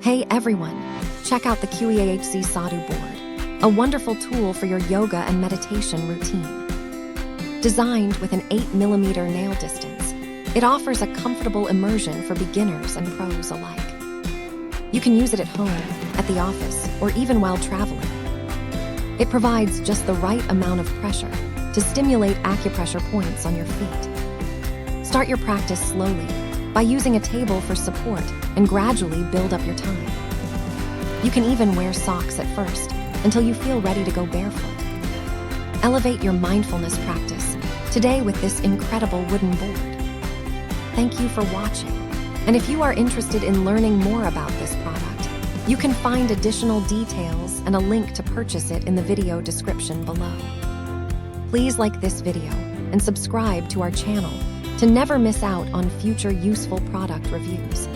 Hey everyone, check out the QEAHZ Sadhu Board, a wonderful tool for your yoga and meditation routine. Designed with an 8mm nail distance, it offers a comfortable immersion for beginners and pros alike. You can use it at home, at the office, or even while traveling. It provides just the right amount of pressure to stimulate acupressure points on your feet. Start your practice slowly by using a table for support and gradually build up your time. You can even wear socks at first until you feel ready to go barefoot. Elevate your mindfulness practice today with this incredible wooden board. Thank you for watching. And if you are interested in learning more about this product, you can find additional details and a link to purchase it in the video description below. Please like this video and subscribe to our channel to never miss out on future useful product reviews.